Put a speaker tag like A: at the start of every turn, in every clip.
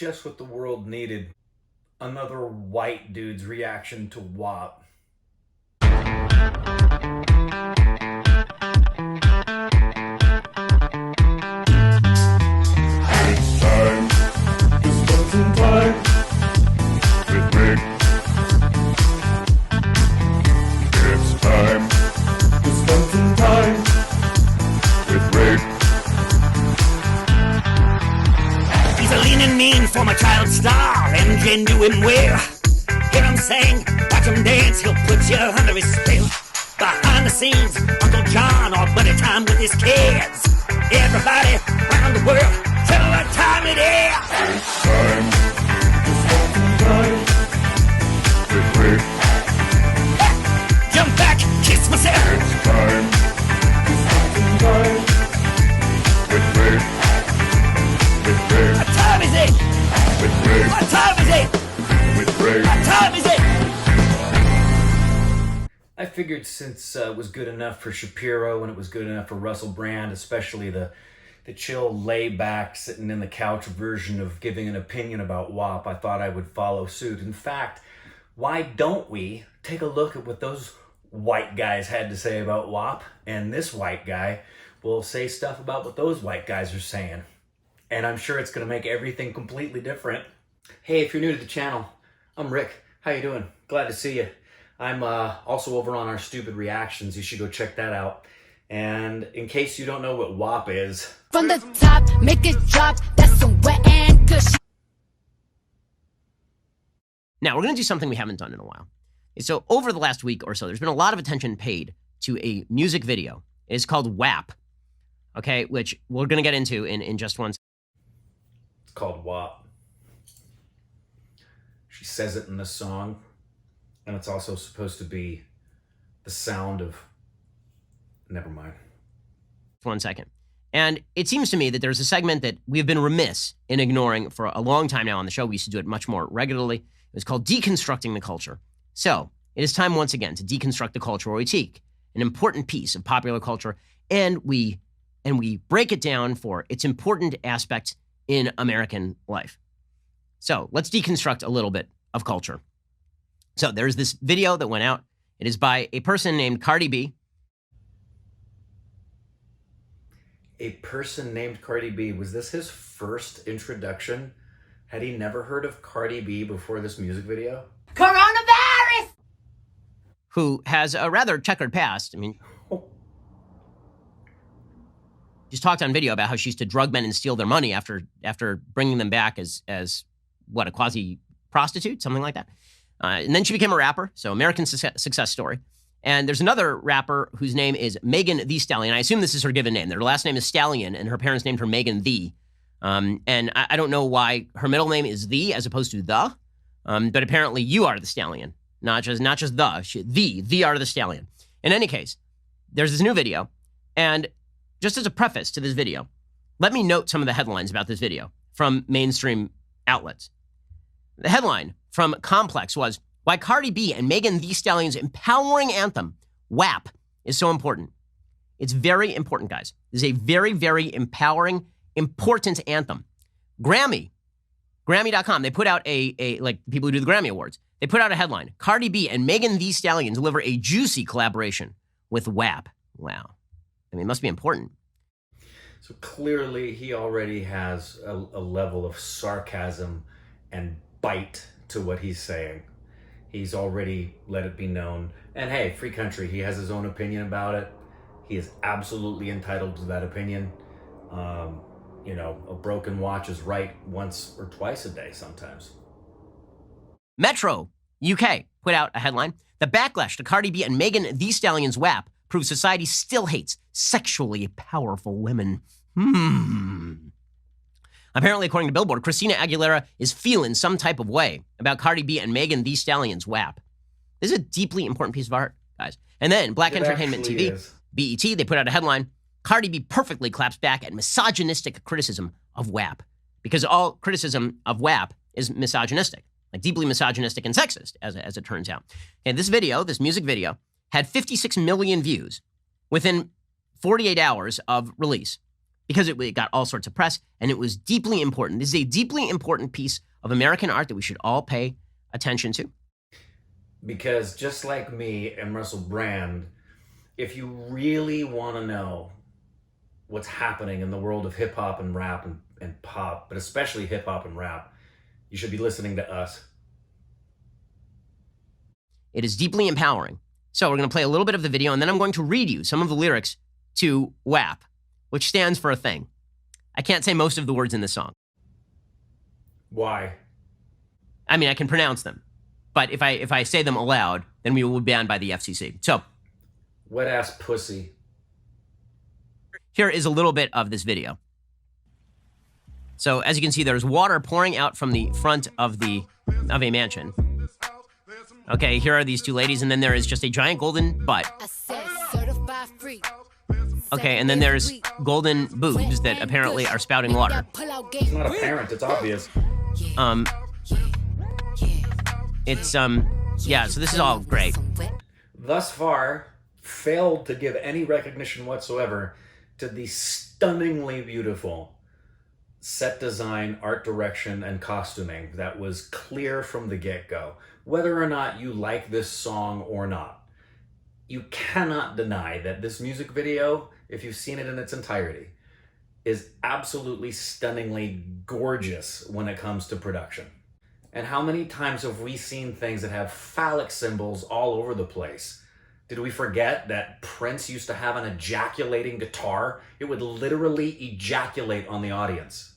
A: Just what the world needed. Another white dude's reaction to WAP.
B: It's time to spend some time with Rick. It's time to spend some time with Rick.
C: He's a lean and mean former child star and genuine wear. Hear him sing, watch him dance, he'll put you under his spell. Behind the scenes, Uncle John or buddy time with his kids. Everybody around the world, tell what time it is.
B: It's time to spend some time with Rick.
C: Jump back, kiss myself.
B: It's time to spend some time with Rick. With Rick.
C: What time is it?
B: With Rick.
C: What time is it?
B: With Rick.
C: What time is it?
A: I figured since it was good enough for Shapiro and it was good enough for Russell Brand, especially the chill, lay-back, sitting in the couch version of giving an opinion about WAP, I thought I would follow suit. In fact, why don't we take a look at what those white guys had to say about WAP, and this white guy will say stuff about what those white guys are saying. And I'm sure it's going to make everything completely different. Hey, if you're new to the channel, I'm Rick. How you doing? Glad to see you. I'm also over on our Stupid Reactions. You should go check that out. And in case you don't know what WAP is...
D: From the top, make it drop. That's some wet and cushy.
E: Now, we're going to do something we haven't done in a while. So over the last week or so, there's been a lot of attention paid to a music video. It's called WAP, okay, which we're going to get into in just one second.
A: It's called WAP. She says it in the song, and it's also supposed to be the sound of... Never mind.
E: 1 second. And it seems to me that there's a segment that we've been remiss in ignoring for a long time now on the show. We used to do it much more regularly. It was called Deconstructing the Culture. So it is time once again to deconstruct the culture, where we take an important piece of popular culture and we break it down for its important aspects in American life. So let's deconstruct a little bit of culture. So there's this video that went out. It is by a person named Cardi B.
A: A person named Cardi B. Was this his first introduction? Had he never heard of Cardi B before this music video?
D: Coronavirus!
E: Who has a rather checkered past. I mean, she's talked on video about how she used to drug men and steal their money after bringing them back as what, a quasi-prostitute, something like that. And then she became a rapper, so American success story. And there's another rapper whose name is Megan Thee Stallion. I assume this is her given name. Their last name is Stallion, and her parents named her Megan Thee. And I don't know why her middle name is Thee as opposed to The, but apparently you are the Stallion, not just the. The are the Stallion. In any case, there's this new video, and just as a preface to this video, let me note some of the headlines about this video from mainstream outlets. The headline from Complex was, "Why Cardi B and Megan Thee Stallion's empowering anthem, WAP, is so important." It's very important, guys. This is a very, very empowering, important anthem. Grammy.com, they put out like people who do the Grammy Awards, they put out a headline, "Cardi B and Megan Thee Stallion deliver a juicy collaboration with WAP." Wow. I mean, it must be important.
A: So clearly he already has a level of sarcasm and bite to what he's saying. He's already let it be known. And hey, free country, he has his own opinion about it. He is absolutely entitled to that opinion. You know, a broken watch is right once or twice a day sometimes.
E: Metro UK put out a headline, "The backlash to Cardi B and Megan Thee Stallion's WAP proves society still hates sexually powerful women." Apparently, according to Billboard, Christina Aguilera is feeling some type of way about Cardi B and Megan Thee Stallion's WAP. This is a deeply important piece of art, guys. And then Black Entertainment TV, BET, they put out a headline, "Cardi B perfectly claps back at misogynistic criticism of WAP." Because all criticism of WAP is misogynistic, like deeply misogynistic and sexist, as it turns out. And this video, this music video, had 56 million views within 48 hours of release. because it got all sorts of press, and it was deeply important. This is a deeply important piece of American art that we should all pay attention to.
A: Because just like me and Russell Brand, if you really want to know what's happening in the world of hip hop and rap and pop, but especially hip hop and rap, you should be listening to us.
E: It is deeply empowering. So we're going to play a little bit of the video, and then I'm going to read you some of the lyrics to WAP, which stands for a thing. I can't say most of the words in this song.
A: Why?
E: I mean, I can pronounce them, but if I say them aloud, then we will be banned by the FCC. So,
A: Wet ass pussy.
E: here is a little bit of this video. So, as you can see, there's water pouring out from the front of a mansion. Okay, here are these two ladies, and then there is just a giant golden butt.
D: I said certified free.
E: Okay, and then there's golden boobs that apparently are spouting water.
A: It's not apparent, it's obvious.
E: Yeah, so this is all great.
A: Thus far, failed to give any recognition whatsoever to the stunningly beautiful set design, art direction, and costuming that was clear from the get-go. Whether or not you like this song or not, you cannot deny that this music video, if you've seen it in its entirety, is absolutely stunningly gorgeous when it comes to production. And how many times have we seen things that have phallic symbols all over the place? Did we forget that Prince used to have an ejaculating guitar? It would literally ejaculate on the audience.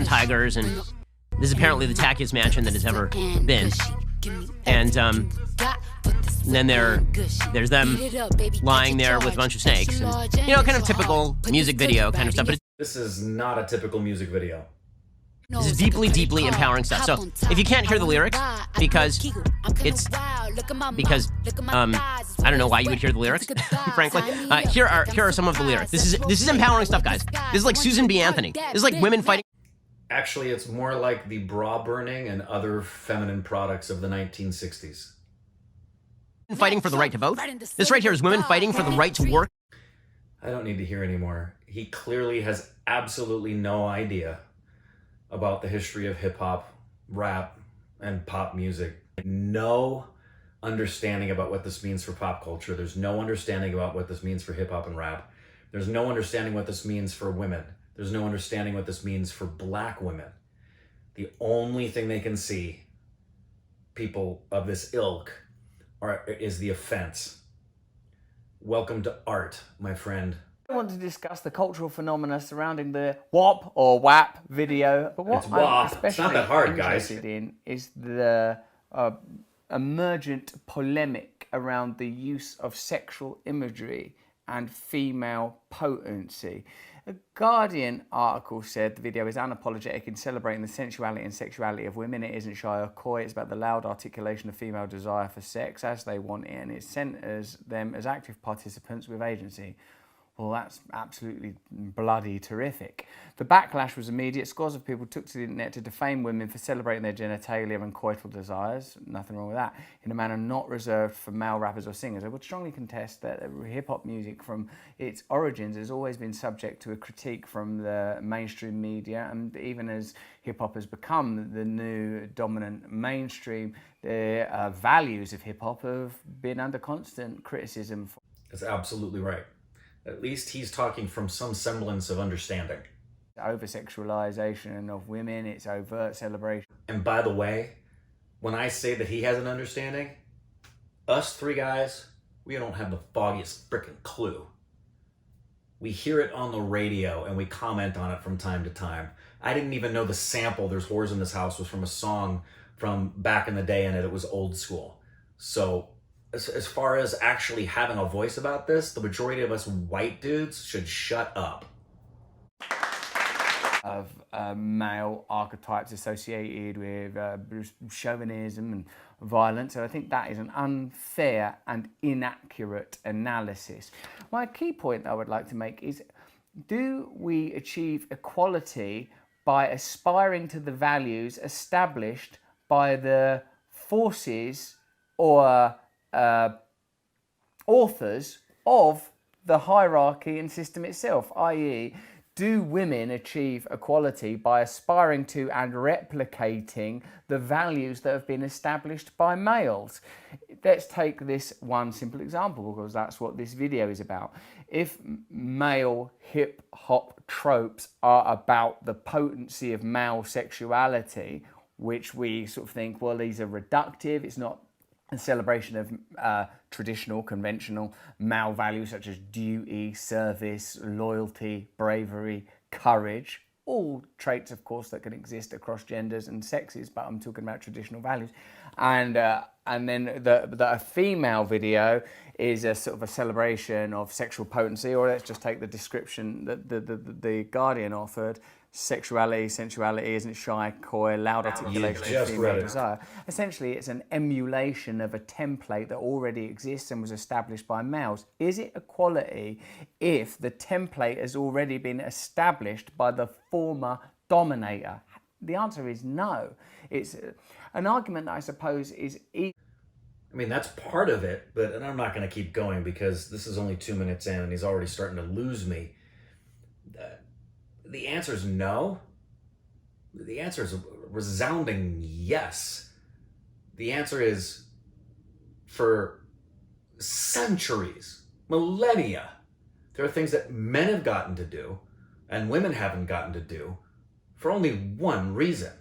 E: Tigers, and this is apparently the tackiest mansion that has ever been. And then there's them lying there with a bunch of snakes. And, you know, kind of typical music video kind of stuff. But
A: This is not a typical music video.
E: this is deeply, deeply empowering stuff. So if you can't hear the lyrics, because I don't know why you would hear the lyrics, frankly. Here are some of the lyrics. This is empowering stuff, guys. This is like Susan B. Anthony. This is like women fighting.
A: Actually, it's more like the bra burning and other feminine products of the 1960s.
E: Fighting for the right to vote. This right here is women fighting for the right to work.
A: I don't need to hear anymore. He clearly has absolutely no idea about the history of hip-hop, rap, and pop music. No understanding about what this means for pop culture. There's no understanding about what this means for hip-hop and rap. There's no understanding what this means for women. There's no understanding what this means for black women. The only thing they can see, people of this ilk, is the offense. Welcome to art, my friend.
F: I want to discuss the cultural phenomena surrounding the WAP or WAP video, but what
A: It's WAP.
F: I'm
A: It's
F: especially
A: not that hard, guys.
F: interested in is the emergent polemic around the use of sexual imagery and female potency. A Guardian article said the video is unapologetic in celebrating the sensuality and sexuality of women. It isn't shy or coy. It's about the loud articulation of female desire for sex as they want it, and it centres them as active participants with agency. Well, that's absolutely bloody terrific. The backlash was immediate. Scores of people took to the internet to defame women for celebrating their genitalia and coital desires, nothing wrong with that, in a manner not reserved for male rappers or singers. I would strongly contest that hip-hop music from its origins has always been subject to a critique from the mainstream media, and even as hip-hop has become the new dominant mainstream, the values of hip-hop have been under constant criticism.
A: That's absolutely right. At least he's talking from some semblance of understanding.
F: Over-sexualization of women, it's overt celebration.
A: And by the way, when I say that he has an understanding, us three guys, we don't have the foggiest frickin' clue. We hear it on the radio and we comment on it from time to time. I didn't even know the sample, "There's Whores in This House," was from a song from back in the day and it was old school. So as far as actually having a voice about this, the majority of us white dudes should shut up.
F: Of male archetypes associated with chauvinism and violence. So I think that is an unfair and inaccurate analysis. My key point I would like to make is, do we achieve equality by aspiring to the values established by the forces or authors of the hierarchy and system itself, i.e., do women achieve equality by aspiring to and replicating the values that have been established by males? Let's take this one simple example, because that's what this video is about. If male hip-hop tropes are about the potency of male sexuality, which we sort of think, well, these are reductive, it's not a celebration of traditional, conventional male values such as duty, service, loyalty, bravery, courage, all traits, of course, that can exist across genders and sexes, but I'm talking about traditional values. And then the female video is a sort of a celebration of sexual potency, or let's just take the description that the Guardian offered: sexuality, sensuality, isn't shy, coy, loud articulation of female desire. Essentially, it's an emulation of a template that already exists and was established by males. Is it equality if the template has already been established by the former dominator? The answer is no. It's an argument that I suppose is...
A: I mean, that's part of it, but and I'm not going to keep going because this is only 2 minutes in and he's already starting to lose me. The answer is no. The answer is a resounding yes. The answer is, for centuries, millennia, there are things that men have gotten to do and women haven't gotten to do for only one reason.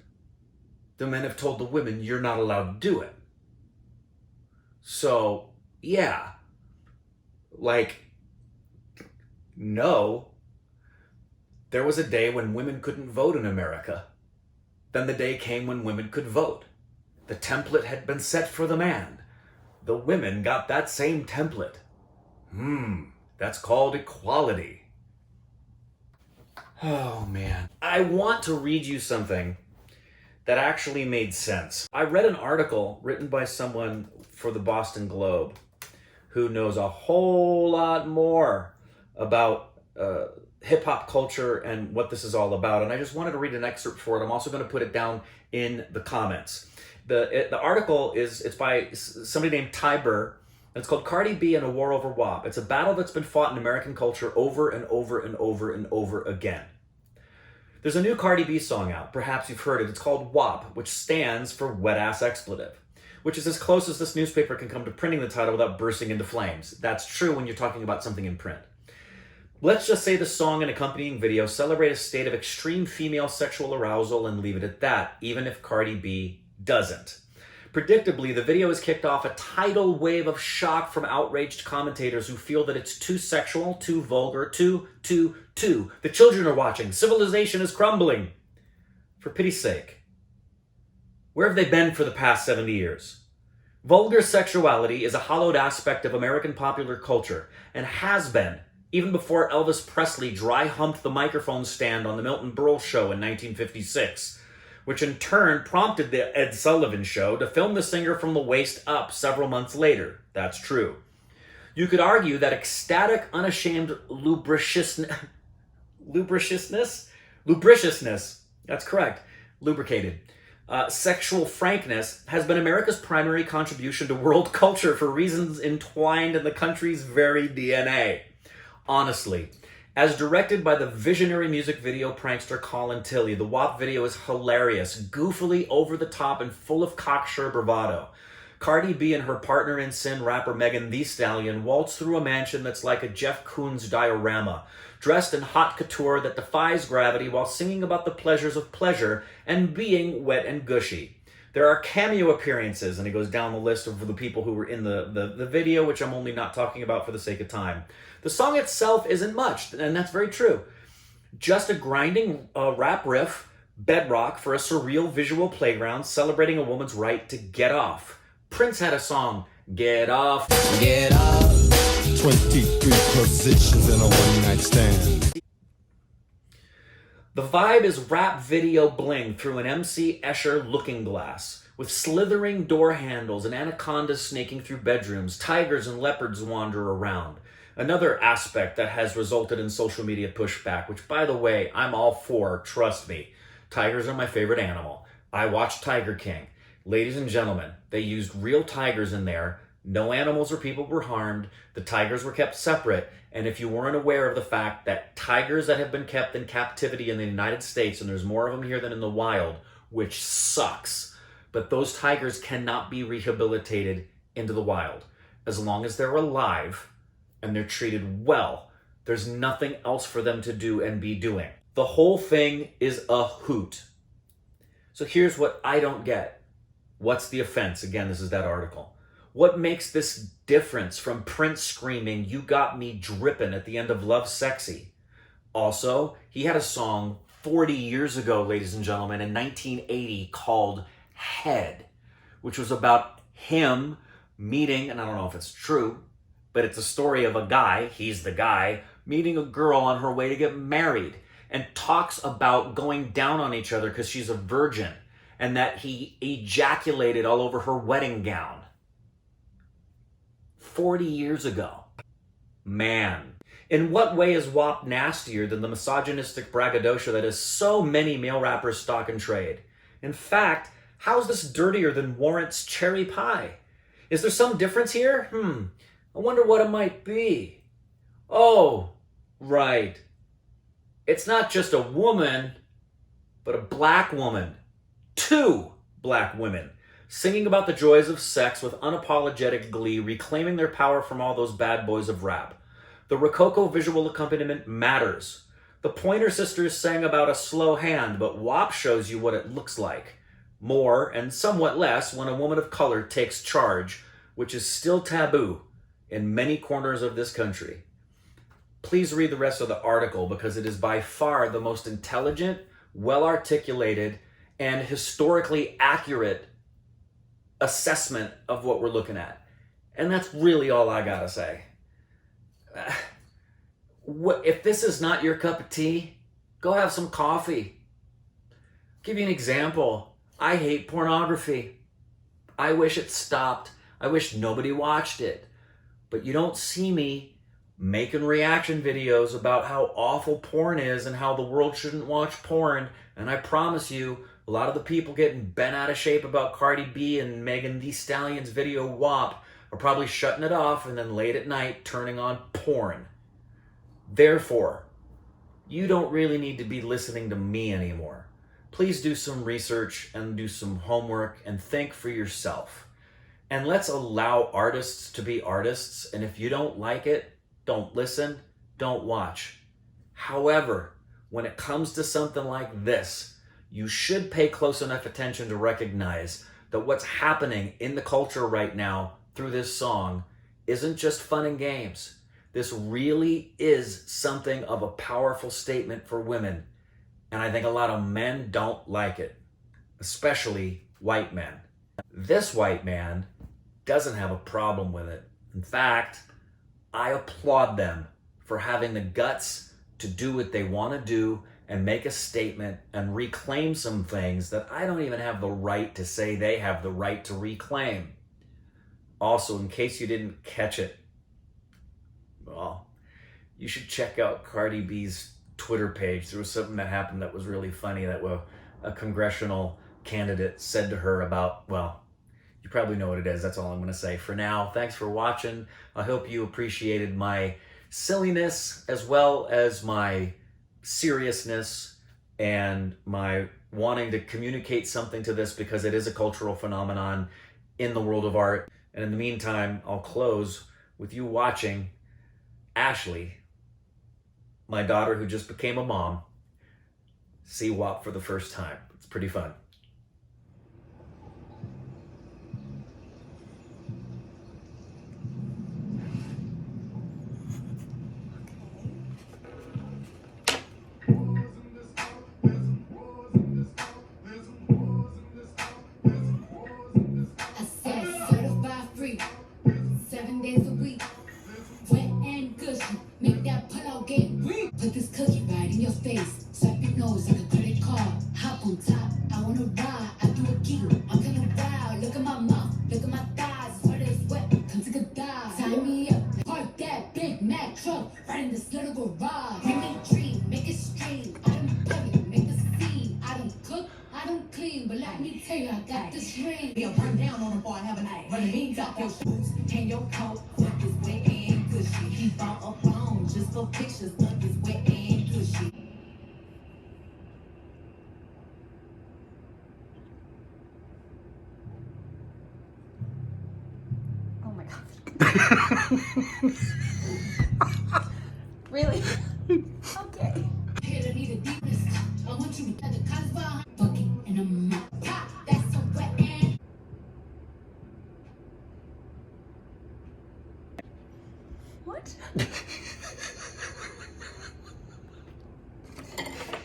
A: The men have told the women, you're not allowed to do it. So, yeah, like, no. There was a day when women couldn't vote in America. Then the day came when women could vote. The template had been set for the man. The women got that same template. That's called equality. Oh, man. I want to read you something that actually made sense. I read an article written by someone for the Boston Globe who knows a whole lot more about hip-hop culture and what this is all about, and I just wanted to read an excerpt for it. I'm also going to put it down in the comments. The article it's by somebody named Tiber, and it's called Cardi B and a War Over WAP. It's a battle that's been fought in American culture over and over and over and over again. There's a new Cardi B song out, perhaps you've heard it. It's called WAP, which stands for Wet Ass Expletive, which is as close as this newspaper can come to printing the title without bursting into flames. That's true when you're talking about something in print. Let's just say the song and accompanying video celebrate a state of extreme female sexual arousal and leave it at that, even if Cardi B doesn't. Predictably, the video has kicked off a tidal wave of shock from outraged commentators who feel that it's too sexual, too vulgar, too. The children are watching. Civilization is crumbling. For pity's sake, where have they been for the past 70 years? Vulgar sexuality is a hollowed aspect of American popular culture and has been even before Elvis Presley dry-humped the microphone stand on the Milton Berle Show in 1956, which in turn prompted the Ed Sullivan Show to film the singer from the waist up several months later. That's true. You could argue that ecstatic, unashamed lubriciousness, that's correct, lubricated, sexual frankness has been America's primary contribution to world culture for reasons entwined in the country's very DNA. Honestly, as directed by the visionary music video prankster Colin Tilley, the WAP video is hilarious, goofily over the top, and full of cocksure bravado. Cardi B and her partner in sin, rapper Megan Thee Stallion, waltz through a mansion that's like a Jeff Koons diorama, dressed in haute couture that defies gravity while singing about the pleasures of pleasure and being wet and gushy. There are cameo appearances, and he goes down the list of the people who were in the video, which I'm only not talking about for the sake of time. The song itself isn't much, and that's very true. Just a grinding rap riff, bedrock for a surreal visual playground celebrating a woman's right to get off. Prince had a song, Get Off. Get off.
B: 23 positions in a one-night stand.
A: The vibe is rap video bling through an MC Escher looking glass, with slithering door handles and anacondas snaking through bedrooms. Tigers and leopards wander around. Another aspect that has resulted in social media pushback, which, by the way, I'm all for, trust me. Tigers are my favorite animal. I watched Tiger King. Ladies and gentlemen, they used real tigers in there, No animals or people were harmed. The tigers were kept separate. And if you weren't aware of the fact that tigers that have been kept in captivity in the United States, and there's more of them here than in the wild, which sucks, but those tigers cannot be rehabilitated into the wild. As long as they're alive and they're treated well, there's nothing else for them to do and be doing. The whole thing is a hoot. So here's what I don't get. What's the offense? Again, this is that article. What makes this difference from Prince screaming, "You got me dripping" at the end of Love Sexy? Also, he had a song 40 years ago, ladies and gentlemen, in 1980 called Head, which was about him meeting, and I don't know if it's true, but it's a story of a guy, he's the guy, meeting a girl on her way to get married, and talks about going down on each other because she's a virgin, and that he ejaculated all over her wedding gown. 40 years ago. Man. In what way is WAP nastier than the misogynistic braggadocio that is so many male rappers stock and trade? In fact, how's this dirtier than Warrant's cherry pie? Is there some difference here? I wonder what it might be. Oh, right. It's not just a woman, but a black woman. 2 black women singing about the joys of sex with unapologetic glee, reclaiming their power from all those bad boys of rap. The Rococo visual accompaniment matters. The Pointer Sisters sang about a slow hand, but WAP shows you what it looks like. More, and somewhat less, when a woman of color takes charge, which is still taboo in many corners of this country. Please read the rest of the article because it is by far the most intelligent, well-articulated, and historically accurate assessment of what we're looking at. And that's really all I gotta say. If this is not your cup of tea, go have some coffee. I'll give you an example. I hate pornography. I wish it stopped. I wish nobody watched it. But you don't see me making reaction videos about how awful porn is and how the world shouldn't watch porn. And I promise you, a lot of the people getting bent out of shape about Cardi B and Megan Thee Stallion's video WAP are probably shutting it off and then late at night turning on porn. Therefore, you don't really need to be listening to me anymore. Please do some research and do some homework and think for yourself. And let's allow artists to be artists. And if you don't like it, don't listen, don't watch. However, when it comes to something like this, you should pay close enough attention to recognize that what's happening in the culture right now through this song isn't just fun and games. This really is something of a powerful statement for women. And I think a lot of men don't like it, especially white men. This white man doesn't have a problem with it. In fact, I applaud them for having the guts to do what they want to do and make a statement and reclaim some things that I don't even have the right to say they have the right to reclaim. Also, in case you didn't catch it, well, you should check out Cardi B's Twitter page. There was something that happened that was really funny that a congressional candidate said to her about, well, you probably know what it is. That's all I'm going to say for now. Thanks for watching. I hope you appreciated my silliness as well as my seriousness and my wanting to communicate something to this because it is a cultural phenomenon in the world of art. And in the meantime, I'll close with you watching Ashley, my daughter who just became a mom, see WAP for the first time. It's pretty fun.
D: I said certified free, 7 days a week. Wet and gushy, make that pull-out game weak. Put this cookie right in your face, swipe your nose like a credit card. Hop on top, I wanna ride, I do a giggle, I'm kinda wild. Look at my mouth, look at my thighs, sweat is wet, come take a dive. Tie me up, park that Big Mac truck right in this little garage. Bring me a dream, make it stream, I don't bury, make the scene. I don't cook, I don't clean, but let me tell you, I got this ring.
G: They'll burn down on them before I have a night. Running means out your shoes.
D: for pictures of this wet and cushy.
G: Oh my god. Really? Okay.
D: Here to need a deepness. I want you to cut the Cosby fucking in a mouth. That's so wet and
G: What?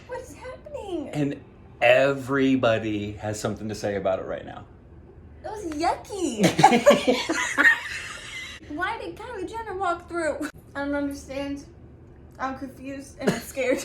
G: What's happening?
H: And everybody has something to say about it right now.
G: That was yucky. Why did Kylie Jenner walk through? I don't understand. I'm confused and I'm scared.